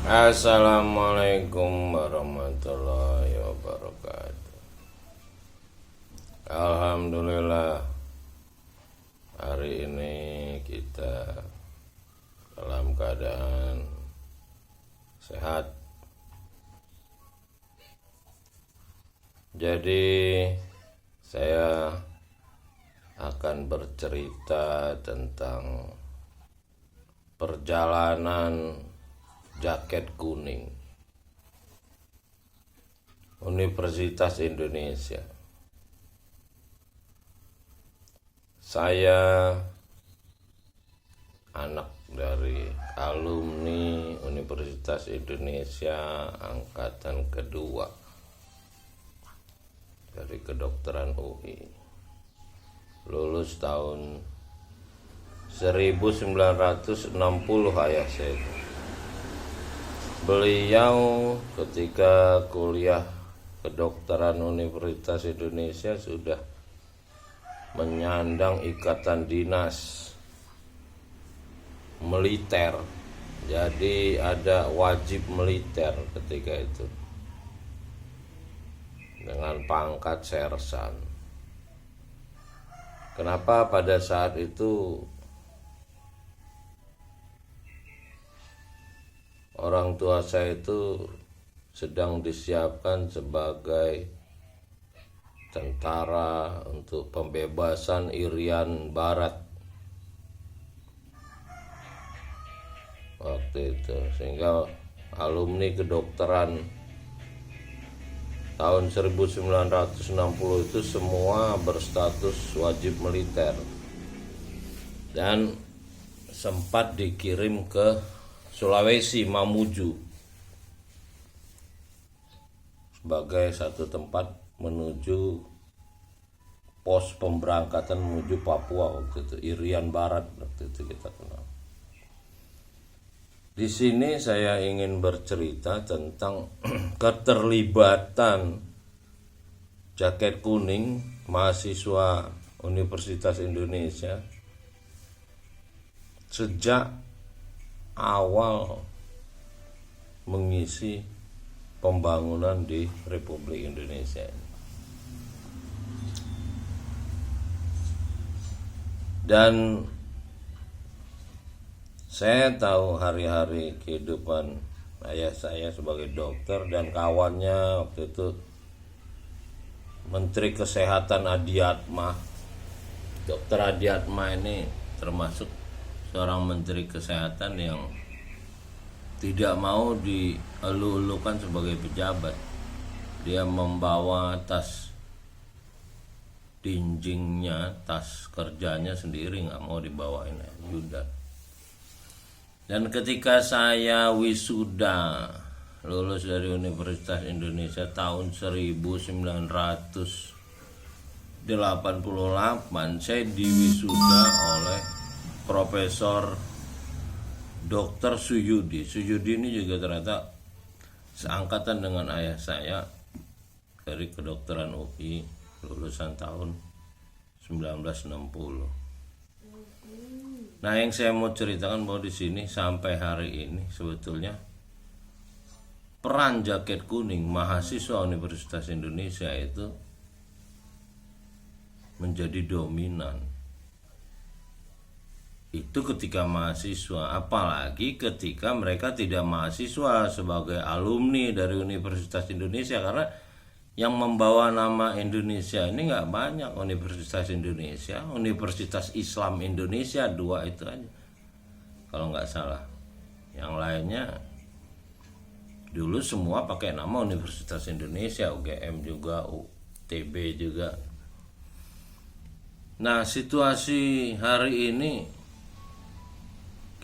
Assalamualaikum warahmatullahi wabarakatuh. Alhamdulillah, hari ini kita dalam keadaan sehat. Jadi saya akan bercerita tentang perjalanan jaket kuning Universitas Indonesia. Saya anak dari alumni Universitas Indonesia angkatan kedua dari kedokteran UI, lulus tahun 1960 ayah saya. Beliau ketika kuliah kedokteran Universitas Indonesia sudah menyandang ikatan dinas militer. Jadi ada wajib militer ketika itu dengan pangkat sersan. Kenapa pada saat itu orang tua saya itu sedang disiapkan sebagai tentara untuk pembebasan Irian Barat waktu itu, sehingga alumni kedokteran tahun 1960 itu semua berstatus wajib militer dan sempat dikirim ke Sulawesi, Mamuju, sebagai satu tempat menuju pos pemberangkatan menuju Papua waktu itu, Irian Barat waktu itu kita kenal. Di sini saya ingin bercerita tentang keterlibatan jaket kuning mahasiswa Universitas Indonesia sejak awal mengisi pembangunan di Republik Indonesia. Dan saya tahu hari-hari kehidupan ayah saya sebagai dokter dan kawannya waktu itu Menteri Kesehatan Adiatma. Dokter Adiatma ini termasuk seorang menteri kesehatan yang tidak mau dielu-elukan sebagai pejabat. Dia membawa tas dinjingnya, tas kerjanya sendiri, nggak mau dibawain ajudan. Dan ketika saya wisuda lulus dari Universitas Indonesia tahun 1988, saya diwisuda oleh Profesor Dr. Suyudi. Suyudi ini juga ternyata seangkatan dengan ayah saya dari kedokteran UI, lulusan tahun 1960. Nah, yang saya mau ceritakan bahwa di sini sampai hari ini sebetulnya peran jaket kuning mahasiswa Universitas Indonesia itu menjadi dominan. Itu ketika mahasiswa, apalagi ketika mereka tidak mahasiswa sebagai alumni dari Universitas Indonesia, karena yang membawa nama Indonesia ini nggak banyak. Universitas Indonesia, Universitas Islam Indonesia, 2 itu aja kalau nggak salah. Yang lainnya dulu semua pakai nama Universitas Indonesia, UGM juga, UTB juga. Nah, situasi hari ini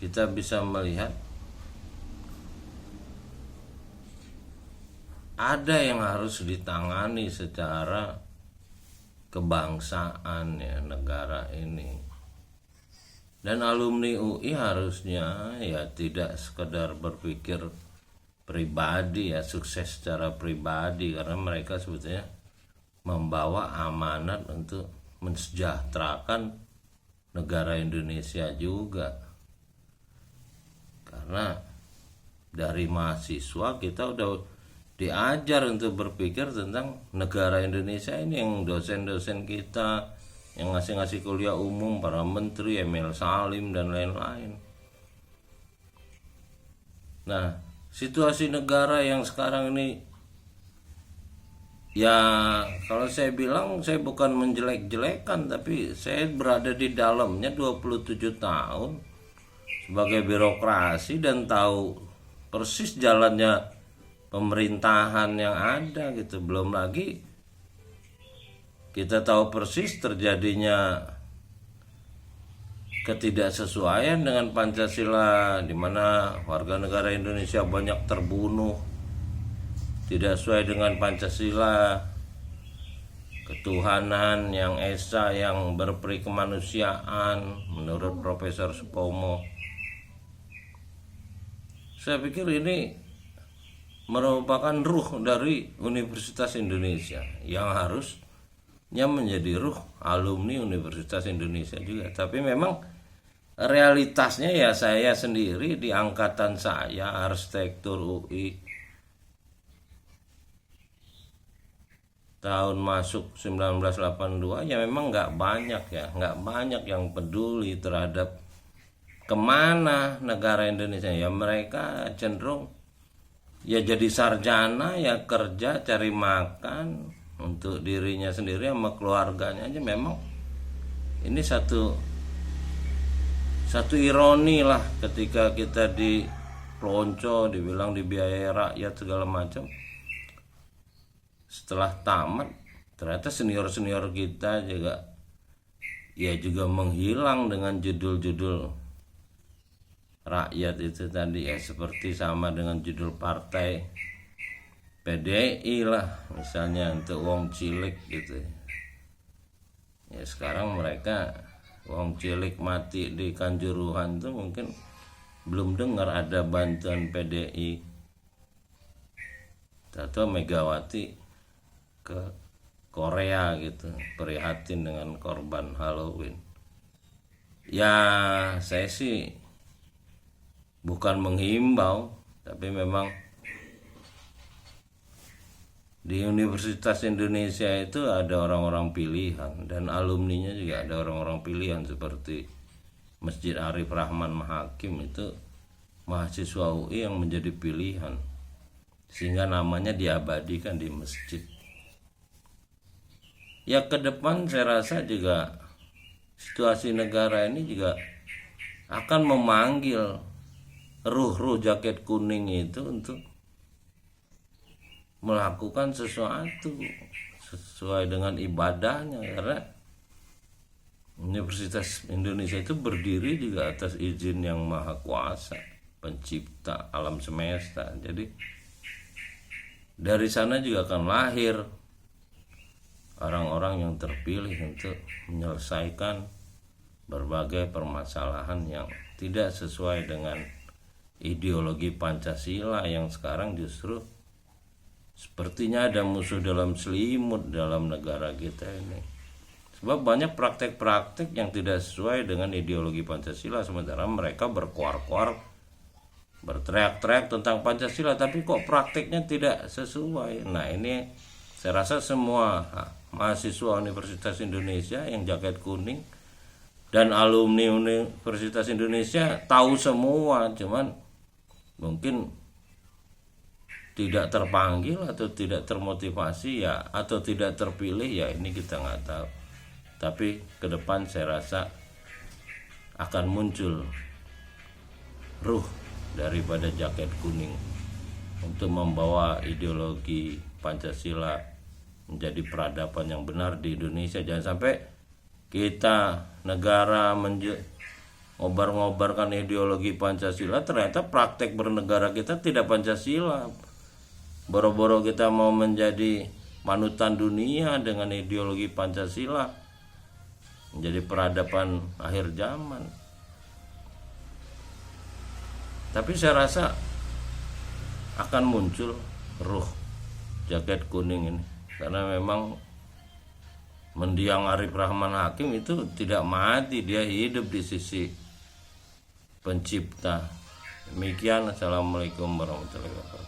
kita bisa melihat ada yang harus ditangani secara kebangsaan ya negara ini. Dan alumni UI harusnya ya tidak sekedar berpikir pribadi ya, sukses secara pribadi, karena mereka sebetulnya membawa amanat untuk mensejahterakan negara Indonesia juga. Karena dari mahasiswa kita udah diajar untuk berpikir tentang negara Indonesia ini, yang dosen-dosen kita yang ngasih kuliah umum, para menteri, Emil Salim dan lain-lain. Nah, situasi negara yang sekarang ini, ya kalau saya bilang, saya bukan menjelek-jelekan, tapi saya berada di dalamnya 27 tahun sebagai birokrasi dan tahu persis jalannya pemerintahan yang ada gitu. Belum lagi kita tahu persis terjadinya ketidaksesuaian dengan Pancasila, di mana warga negara Indonesia banyak terbunuh tidak sesuai dengan Pancasila, ketuhanan yang esa, yang berperi kemanusiaan menurut Profesor Supomo. Saya pikir ini merupakan ruh dari Universitas Indonesia yang harusnya menjadi ruh alumni Universitas Indonesia juga. Tapi memang realitasnya ya, saya sendiri di angkatan saya arsitektur UI tahun masuk 1982, ya memang nggak banyak yang peduli terhadap kemana negara Indonesia. Ya mereka cenderung ya jadi sarjana, ya kerja cari makan untuk dirinya sendiri sama keluarganya aja. Memang ini satu ironi lah, ketika kita di pelonco dibilang dibiayai rakyat segala macam, setelah tamat ternyata senior kita juga menghilang dengan judul-judul rakyat itu tadi, ya seperti sama dengan judul partai PDI lah misalnya, untuk wong cilik gitu ya. Sekarang mereka wong cilik mati di Kanjuruhan tuh mungkin belum dengar ada bantuan PDI, atau Megawati ke Korea gitu prihatin dengan korban Halloween. Ya saya sih bukan menghimbau, tapi memang di Universitas Indonesia itu ada orang-orang pilihan, dan alumninya juga ada orang-orang pilihan, seperti Masjid Arif Rahman Mahakim itu mahasiswa UI yang menjadi pilihan, sehingga namanya diabadikan di masjid. Ya ke depan saya rasa juga situasi negara ini juga akan memanggil ruh-ruh jaket kuning itu untuk melakukan sesuatu sesuai dengan ibadahnya, karena Universitas Indonesia itu berdiri juga atas izin yang maha kuasa, pencipta alam semesta. Jadi dari sana juga akan lahir orang-orang yang terpilih untuk menyelesaikan berbagai permasalahan yang tidak sesuai dengan ideologi Pancasila, yang sekarang justru sepertinya ada musuh dalam selimut dalam negara kita ini. Sebab banyak praktek-praktek yang tidak sesuai dengan ideologi Pancasila, sementara mereka berkuar-kuar, berteriak-teriak tentang Pancasila, tapi kok prakteknya tidak sesuai. Nah ini saya rasa semua mahasiswa Universitas Indonesia yang jaket kuning dan alumni Universitas Indonesia tahu semua, cuman mungkin tidak terpanggil atau tidak termotivasi ya, atau tidak terpilih ya, ini kita nggak tahu. Tapi ke depan saya rasa akan muncul ruh daripada jaket kuning untuk membawa ideologi Pancasila menjadi peradaban yang benar di Indonesia. Jangan sampai kita negara ngobar-ngobarkan ideologi Pancasila, ternyata praktek bernegara kita tidak Pancasila. Boro-boro kita mau menjadi panutan dunia dengan ideologi Pancasila, menjadi peradaban akhir zaman. Tapi saya rasa akan muncul ruh jaket kuning ini, karena memang mendiang Arif Rahman Hakim itu tidak mati, dia hidup di sisi pencipta Demikian, assalamualaikum warahmatullahi wabarakatuh.